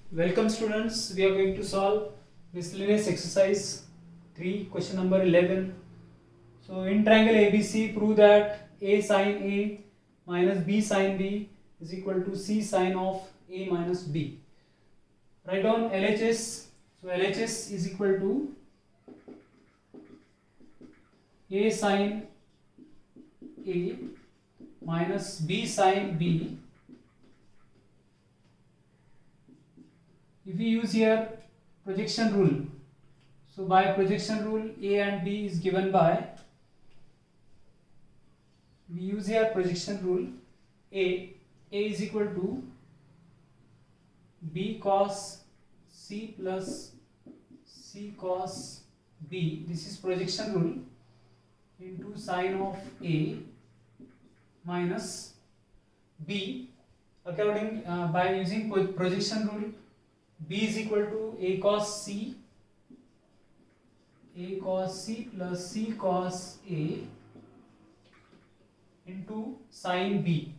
Welcome students, we are going to solve miscellaneous exercise 3 question number 11. So in triangle ABC prove that A sin A minus B sin B is equal to C sin of A minus B. Write down LHS. So LHS is equal to A sin A minus B sin B. If we use here projection rule, so by projection rule A and B is given by, we use here projection rule A is equal to B cos C plus C cos B, this is projection rule, into sine of A minus B. According by using projection rule, B is equal to A cos C plus C cos A into sin B.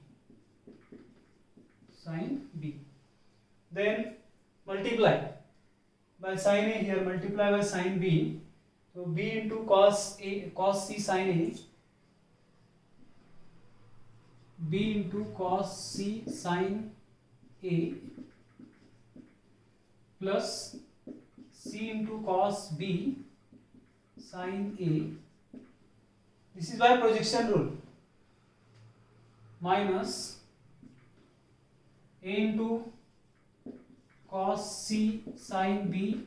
Then multiply by sin A here, multiply by sin B. So B into cos C sin A, B into cos C sin A plus C into cos B sin A, this is by projection rule, minus A into cos C sin B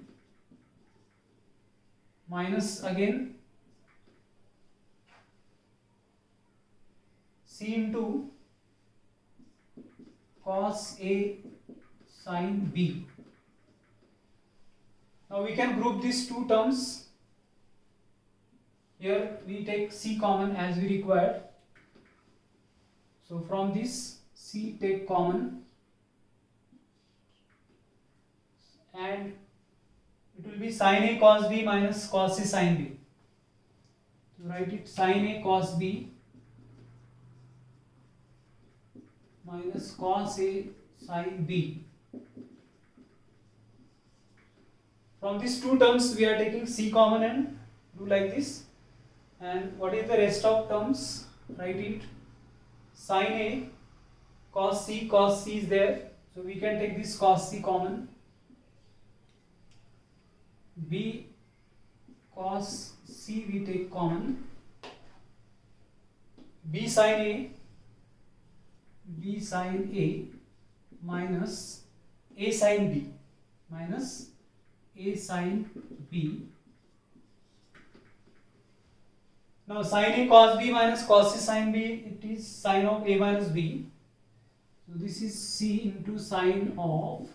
minus again C into cos A sin B. Now we can group these two terms. Here we take C common as we required. So from this C take common and it will be sin A cos B minus cos C sin B. So write it sin A cos B minus cos A sin B. From these two terms we are taking C common and do like this. And what is the rest of terms? Write it sin A cos C is there. So we can take this cos C common. B cos C we take common. B sin A minus A sin B minus A sin B. Now sin A cos B minus cos C sin B, it is sin of A minus B. So this is C into sin of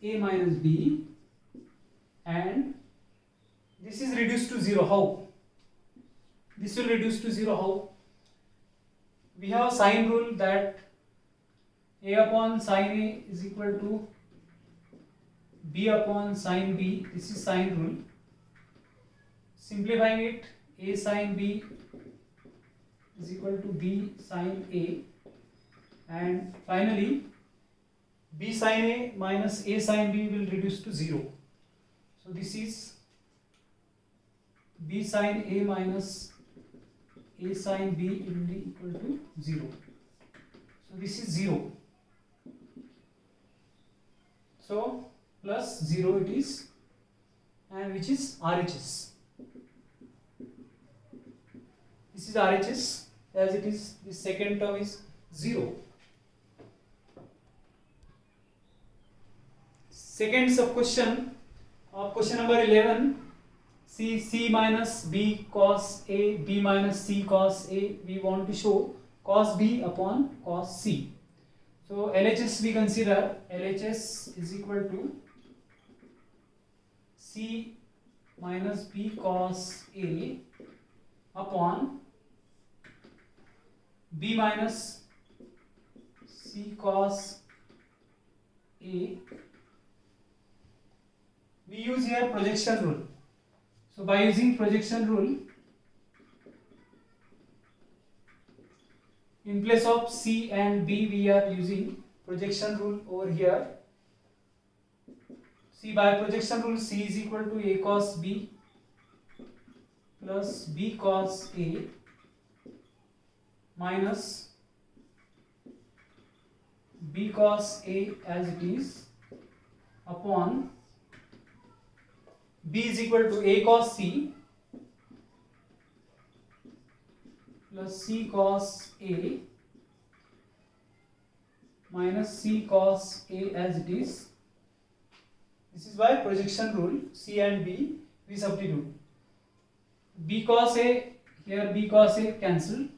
A minus B, and this is reduced to 0. How? This will reduce to 0 how? We have sine rule that A upon sin A is equal to B upon sin B. This is sine rule. Simplifying it, A sin B is equal to B sin A, and finally B sin A minus A sin B will reduce to 0. So this is B sin A minus A sin B will be equal to 0. So this is 0. So plus 0 it is, and which is RHS. This is RHS as it is. The second term is 0. Second sub question of question number 11. C minus B cos A, B minus C cos A. We want to show cos B upon cos C. So LHS we consider, LHS is equal to C minus B cos A upon B minus C cos A. We use here projection rule. So by using projection rule, in place of C and B we are using projection rule over here. See, by projection rule, C is equal to A cos B plus B cos A minus B cos A as it is upon B is equal to A cos C plus C cos A minus C cos A as it is. This is by projection rule. C and B we substitute. B cos A, here B cos A cancel.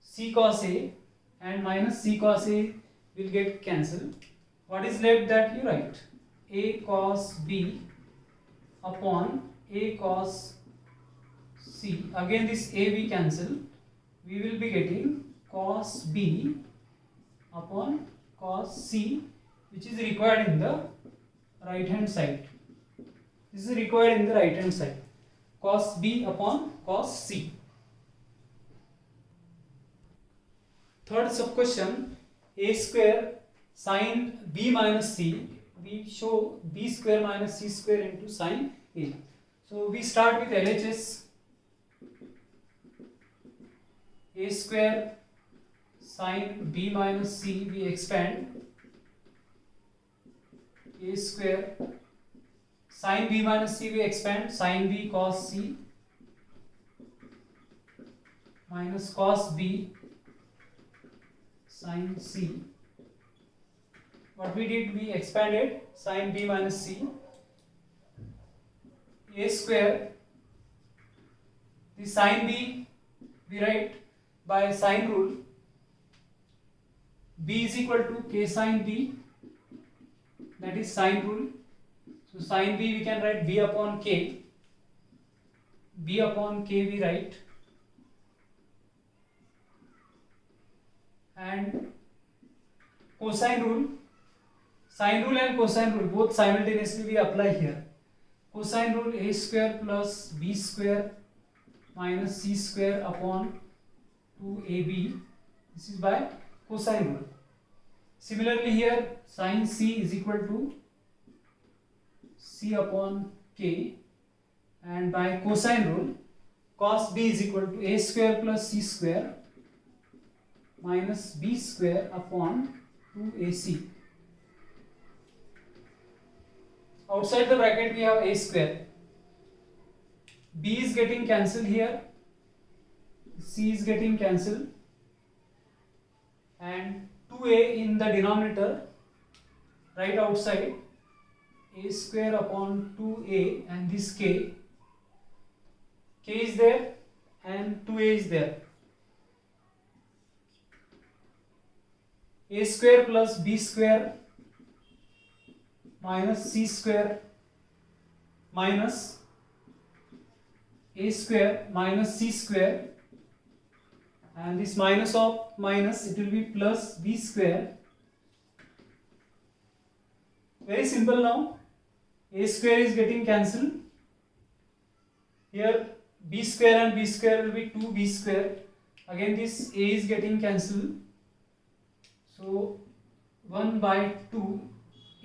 C cos A and minus C cos A will get cancelled. What is left that you write? A cos B upon A cos C. Again this A we cancel. We will be getting cos B upon cos C, which is required in the right hand side. This is required in the right hand side. Cos B upon cos C. Third sub question, A square sin B minus C. We show B square minus C square into sin A. So we start with LHS. A square sin B minus C, we expand. A square sin B minus C, we expand. Sin B cos C minus cos B sin C. What we did, we expanded sin B minus C. A square, the sin B we write by sin rule. B is equal to K sin B, that is sin rule. So sin B we can write B upon K. B upon K we write. And cosine rule, sine rule and cosine rule both simultaneously we apply here. Cosine rule, A square plus B square minus C square upon 2AB. This is by cosine rule. Similarly here, sin C is equal to C upon K, and by cosine rule, cos B is equal to A square plus C square minus B square upon 2AC. Outside the bracket we have A square. B is getting cancelled here, C is getting cancelled, and 2A in the denominator, right outside. A square upon 2A, and this K is there and 2A is there. A square plus B square minus C square minus A square minus C square, and this minus of minus, it will be plus B square. Very simple now. A square is getting cancelled. Here B square and B square will be 2B square. Again this A is getting cancelled. So 1 by 2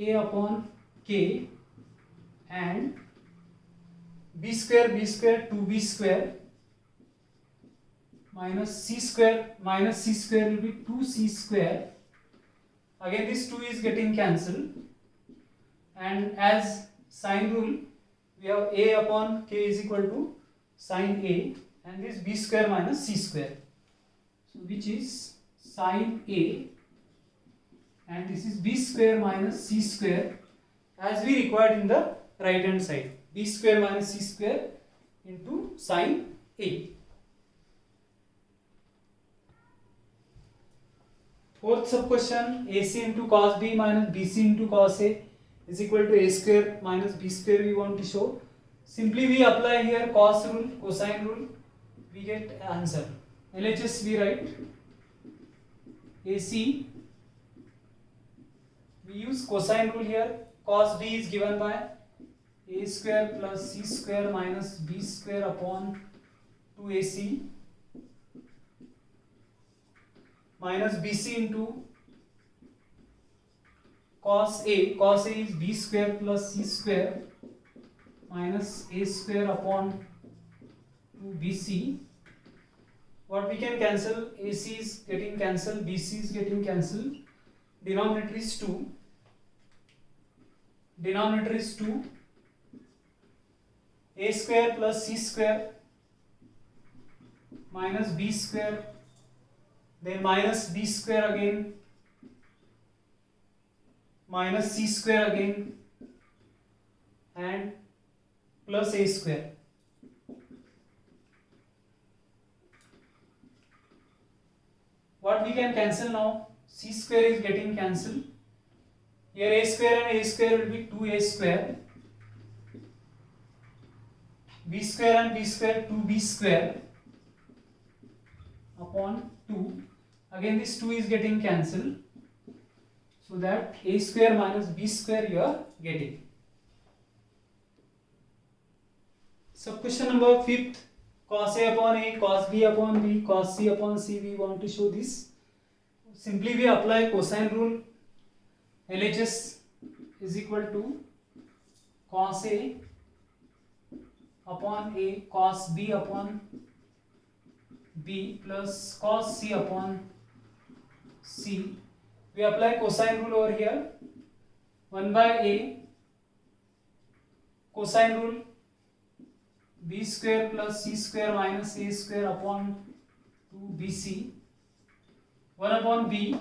A upon K, and B square 2B square minus C square will be 2C square. Again this 2 is getting cancelled, and as sine rule we have A upon K is equal to sine A, and this B square minus C square, so which is sine A, and this is B square minus C square as we required in the right hand side. B square minus C square into sine A. Fourth sub question, AC into cos B minus BC into cos A is equal to A square minus B square we want to show. Simply we apply here cos rule, cosine rule, we get answer. LHS we write AC, we use cosine rule here. Cos B is given by A square plus C square minus B square upon 2AC minus BC into cos A is b square plus c square minus a square upon 2bc. What we can cancel? AC is getting cancelled, BC is getting cancelled. Denominator is 2. Denominator is 2. A square plus c square minus b square, then minus b square again, minus c square again, and plus a square. What we can cancel now? C square is getting cancelled. Here a square and a square will be 2a square. B square and b square 2b square upon 2. Again this 2 is getting cancelled. So that a square minus b square you are getting. So question number 5th. Cos A upon A, cos B upon B, cos C upon C, we want to show this. Simply we apply cosine rule. LHS is equal to cos A upon A, cos B upon B plus cos C upon C. We apply cosine rule over here. 1 by A, cosine rule, b square plus c square minus a square upon 2bc. 1 upon b,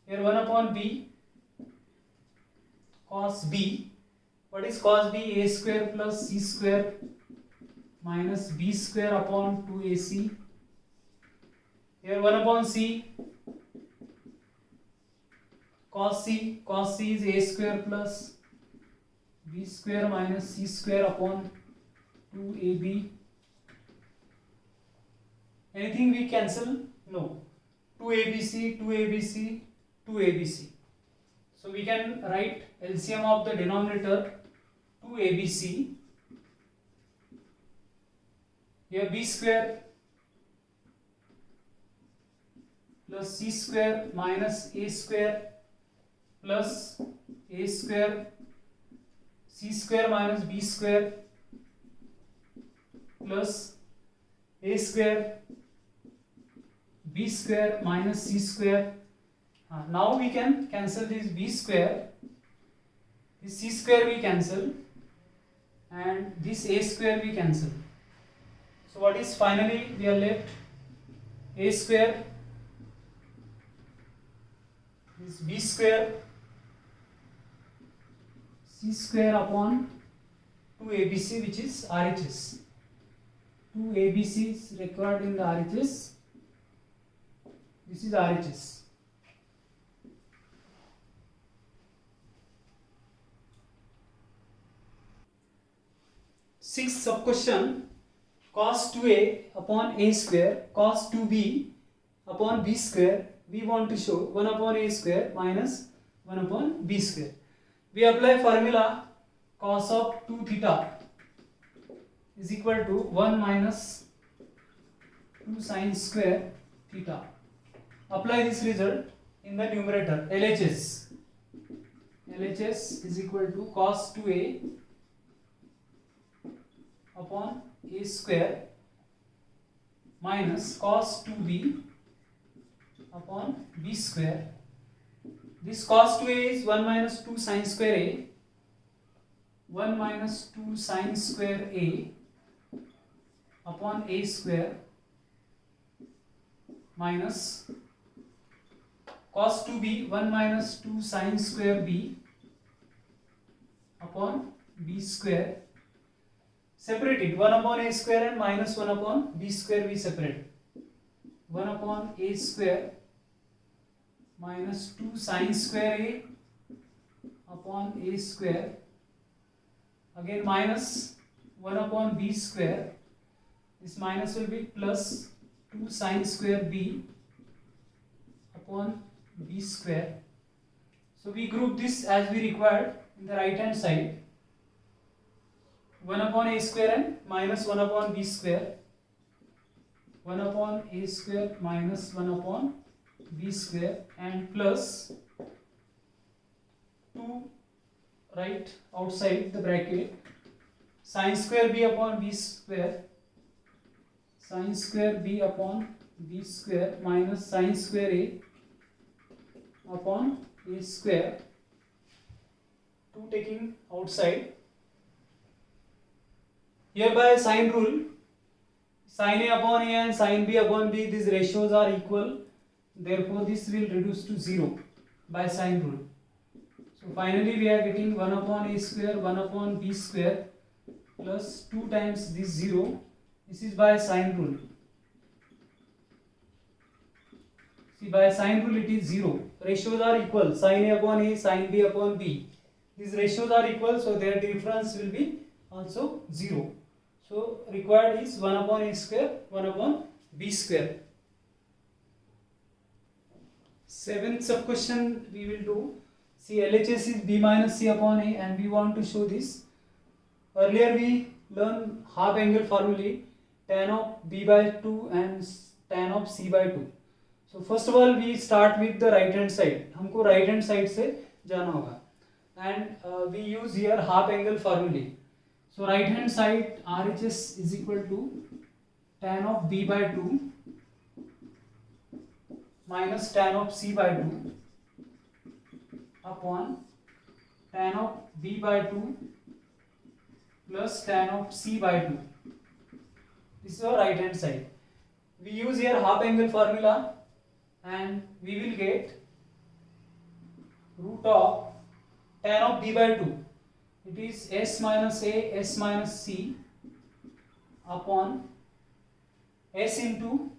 here 1 upon b, cos b. What is cos b? A square plus c square minus b square upon 2ac. Here 1 upon c, cos c. Cos c is a square plus b square minus c square upon 2ab. Anything we cancel? No. 2abc, 2abc, 2abc. So we can write LCM of the denominator 2abc. Here b square plus c square minus a square plus a square, c square minus b square plus a square, b square minus c square. Now we can cancel this b square, this c square we cancel, and this a square we cancel. So what is finally we are left? A square, this b square, c square upon 2abc, which is RHS. 2abc is required in the RHS. This is RHS. Sixth sub question. Cos 2a upon a square, cos 2b upon b square. We want to show 1 upon a square minus 1 upon b square. We apply formula cos of 2 theta is equal to 1 minus 2 sine square theta. Apply this result in the numerator. LHS. LHS is equal to cos 2a upon a square minus cos 2b upon b square. This cos 2a is 1 minus 2 sine square a, 1 minus 2 sine square a upon a square minus cos 2b 1 minus 2 sine square b upon b square. Separate it, 1 upon a square and minus 1 upon b square we separate. 1 upon a square minus 2 sine square a upon a square, again minus 1 upon b square. This minus will be plus 2 sine square b upon b square. So we group this as we required in the right hand side. 1 upon a square and minus 1 upon b square. 1 upon a square minus 1 upon b square and plus 2 right outside the bracket, sin square b upon b square, sin square b upon b square minus sin square a upon a square, 2 taking outside. Hereby sine rule, sin a upon a and sin b upon b, these ratios are equal, therefore this will reduce to 0 by sine rule. So finally we are getting 1 upon a square 1 upon b square plus 2 times this 0. This is by sine rule. See, by sine rule it is 0. Ratios are equal, sin a upon a, sin b upon b. These ratios are equal, so their difference will be also 0. So required is 1 upon a square 1 upon b square. Seventh sub question we will do. See, LHS is b minus c upon a and we want to show this. Earlier we learned half angle formulae, tan of b by 2 and tan of c by 2. So first of all we start with the right hand side. हमको right hand side से जाना होगा and we use here half angle formulae. So right hand side RHS is equal to tan of b by 2 minus tan of c by 2 upon tan of b by 2 plus tan of c by 2. This is our right hand side. We use here half angle formula and we will get root of tan of b by 2. It is s minus a, s minus c upon s into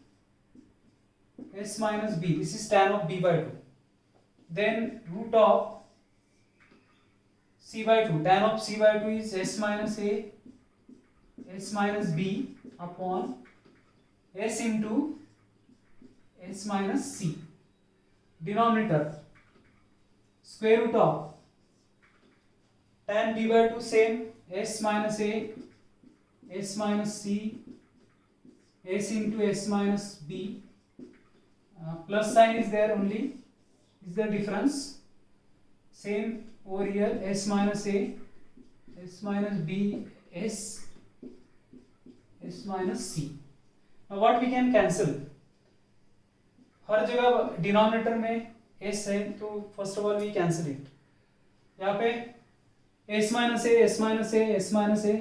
s minus b. This is tan of b by 2. Then root of c by 2. Tan of c by 2 is s minus a, s minus b upon s into s minus c. Denominator square root of tan b by 2 same, s minus a, s minus c, s into s minus b. Plus sign is there only, is the difference. Same over here, s minus a, s minus b, s minus c. Now what we can cancel? हर जगह denominator में s है तो first of all we cancel it. यहाँ पे s minus a, s minus a, s minus a,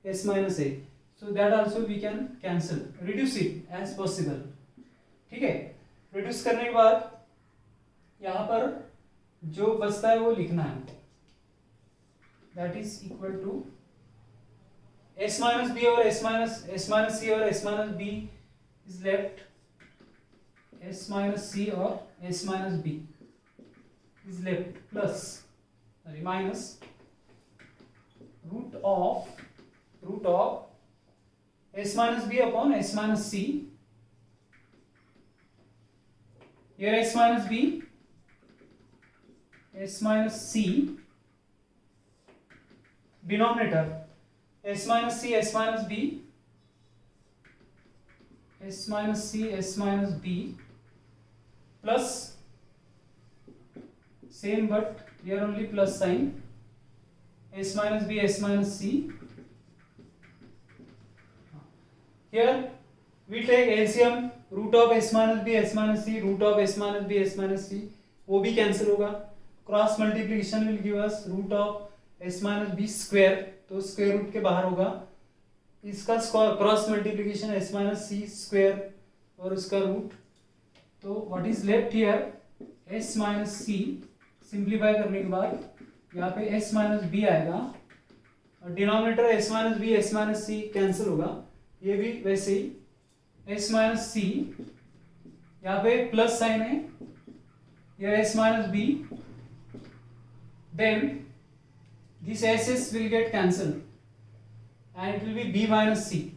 s minus a. So that also we can cancel. Reduce it as possible. ठीक है. Reduce करने के बाद यहाँ पर जो बचता है वो लिखना है. That is equal to s minus b और s minus c और s minus b is left. S minus c or s minus b is left plus minus root of s minus b upon s minus c. Here s minus b, s minus c, denominator s minus c, s minus b, s minus c, s minus b plus same but here only plus sign s minus b, s minus c. Here we take LCM root of s minus b, s minus c, root of s minus b, s minus c. वो भी cancel होगा. Cross multiplication will give us root of s minus b square, तो square root के बाहर होगा. इसका cross multiplication s minus c square और उसका रूट. तो what is left here s minus c. Simplify करने के बाद यहाँ पे s minus b आएगा और denominator s minus b, s minus c cancel होगा. ये भी वैसे ही s minus c, यहाँ पे प्लस साइन है, ये s minus b, then this s will get cancelled and it will be b minus c,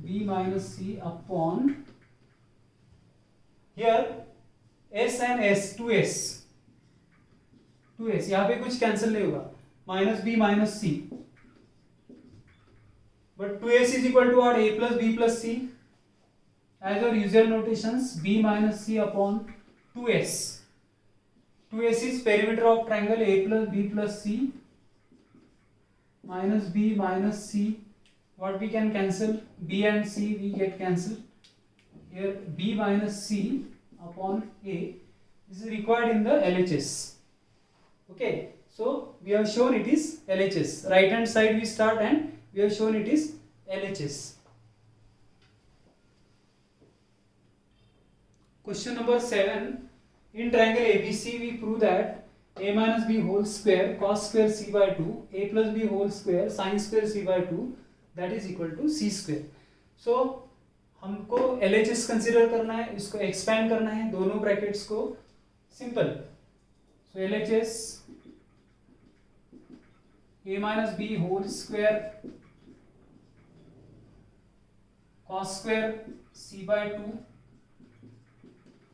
b minus c upon here s and s, 2s, यहाँ पे कुछ कैंसिल नहीं होगा, minus b minus c, but 2s is equal to what? a plus b plus c. As our usual notations, b minus c upon 2s. 2AC is perimeter of triangle A plus B plus C minus B minus C. What we can cancel? B and C we get cancelled. Here B minus C upon A. This is required in the LHS. Okay, so we have shown it is LHS. Right hand side we start and we have shown it is LHS. Question number 7. In triangle ABC we prove that A minus B whole square cos square C by 2 A plus B whole square sin square C by 2 that is equal to C square. So हमको LHS consider करना है, इसको expand करना है दोनों brackets को. Simple. So LHS A minus B whole square cos square C by 2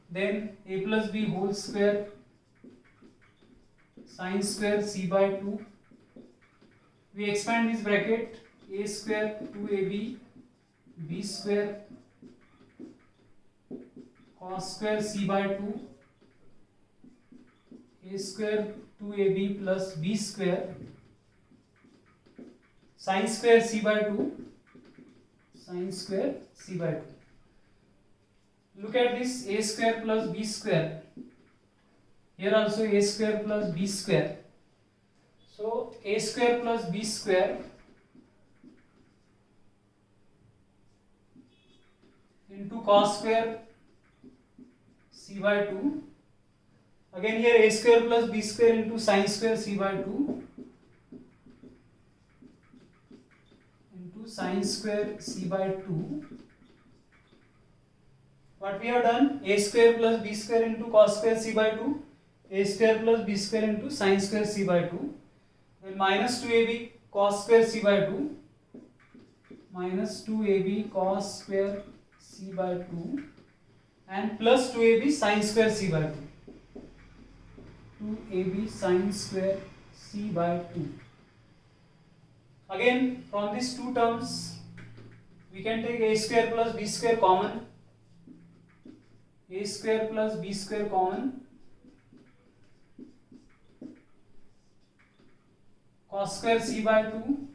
then A plus B whole square sin square C by 2. We expand this bracket A square 2AB B square cos square C by 2 A square 2AB plus B square sin square C by 2 sin square C by 2. Look at this A square plus B square. Here also A square plus B square. So A square plus B square into cos square C by 2. Again here A square plus B square into sin square C by 2 into sin square C by 2. What we have done? A square plus B square into cos square C by 2, A square plus B square into sin square C by 2, then minus 2AB cos square C by 2, minus 2AB cos square C by 2 and plus 2AB sin square C by 2. 2AB sin square C by 2. Again from these two terms we can take A square plus B square common. A square plus B square common, cos square C by 2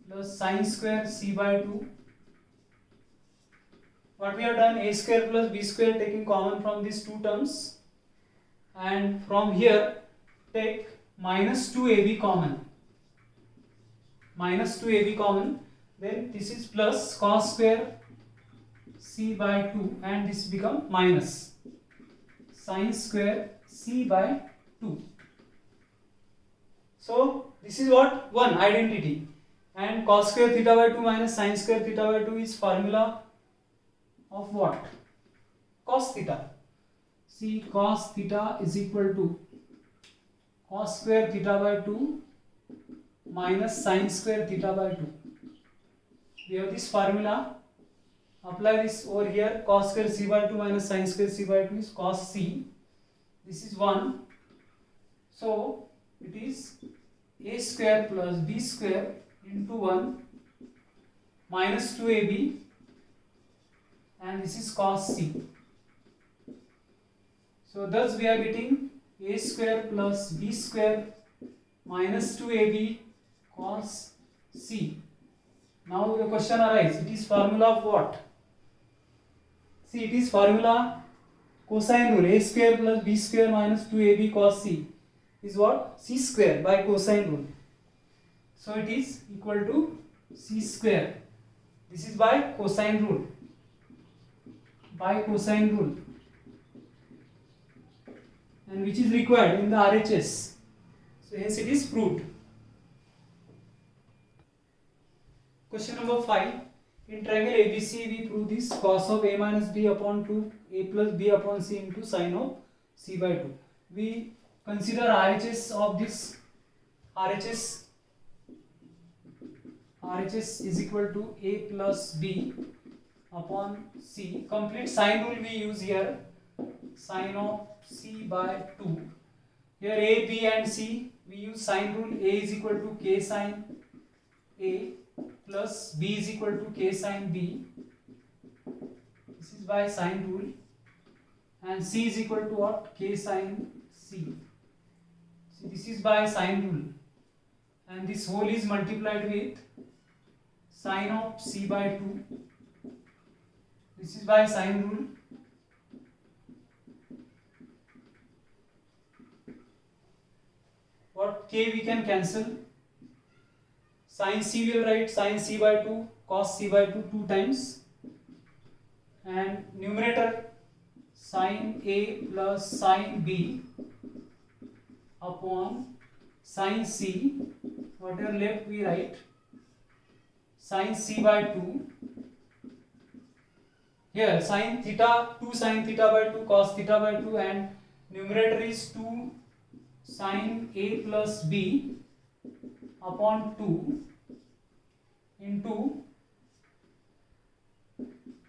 plus sin square C by 2. What we have done? A square plus B square taking common from these two terms, and from here take minus 2AB common. Minus 2AB common, then this is plus cos square C by 2 and this become minus sin square C by 2. So this is what? One identity, and cos square theta by 2 minus sin square theta by 2 is formula of what? Cos theta. See, cos theta is equal to cos square theta by 2 minus sin square theta by 2. We have this formula. Apply this over here. Cos square C by 2 minus sin square C by 2 is cos C. This is 1. So it is A square plus B square into 1 minus 2AB and this is cos C. So thus we are getting A square plus B square minus 2AB cos C. Now the question arises, it is formula of what? See, it is formula cosine rule. A square plus B square minus 2AB cos C is what? C square by cosine rule. So it is equal to C square. This is by cosine rule. By cosine rule. And which is required in the RHS. So hence it is proved. Question number 5. In triangle ABC we prove this cos of A minus B upon 2 A plus B upon C into sin of C by 2. We consider RHS of this. RHS is equal to A plus B upon C. Complete sine rule we use here. Sin of C by 2. Here A, B and C we use sine rule. A is equal to K sin A plus B is equal to K sin B. This is by sine rule. and C is equal to what? K sine C. So this is by sine rule, and this whole is multiplied with sine of C by 2. This is by sine rule. What K we can cancel. Sine C will write sine C by 2, cos C by 2 times, and numerator sine A plus sine B upon sine C. Whatever left we write sine C by 2. Here sine theta, 2 sine theta by 2 cos theta by 2, and numerator is 2 sine A plus B upon 2 into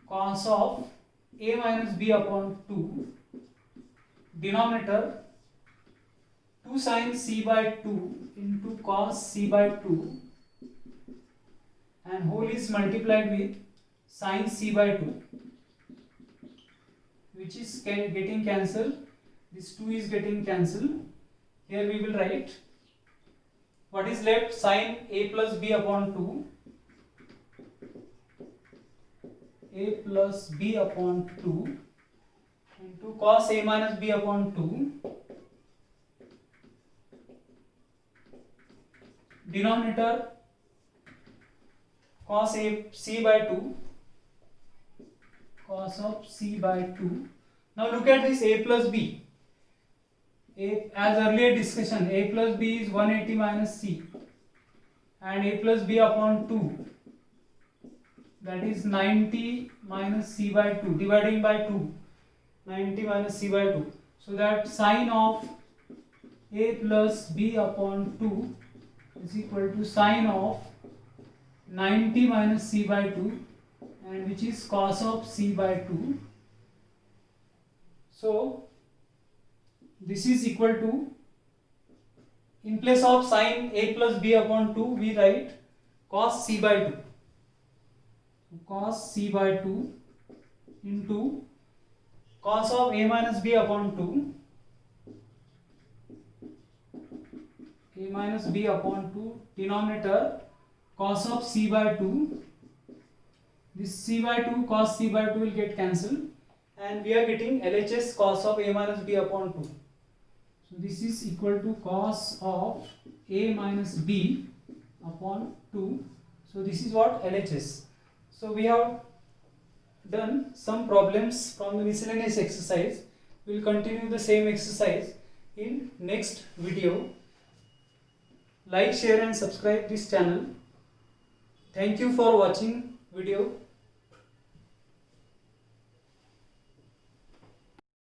cos of A minus B upon 2, denominator 2 sine C by 2 into cos C by 2, and whole is multiplied with sine C by 2, which is getting cancelled. This 2 is getting cancelled. Here we will write what is left, sine A plus B upon 2, A plus B upon 2 into cos A minus B upon 2, denominator cos A C by 2, cos of C by 2. Now look at this A plus B. As earlier discussion, A plus B is 180 minus C, and A plus B upon 2, that is 90 minus C by 2, dividing by 2, 90 minus C by 2. So that sine of A plus B upon 2 is equal to sine of 90 minus C by 2, and which is cos of C by 2. So this is equal to, in place of sine A plus B upon 2 we write cos C by 2. Cos C by 2 into cos of A minus B upon 2, A minus B upon 2, denominator cos of C by 2. This C by 2, cos C by 2 will get cancelled, and we are getting LHS cos of A minus B upon 2. So this is equal to cos of A minus B upon 2. So this is what LHS. So we have done some problems from the miscellaneous exercise. We will continue the same exercise in next video. Like, share and subscribe this channel. Thank you for watching video.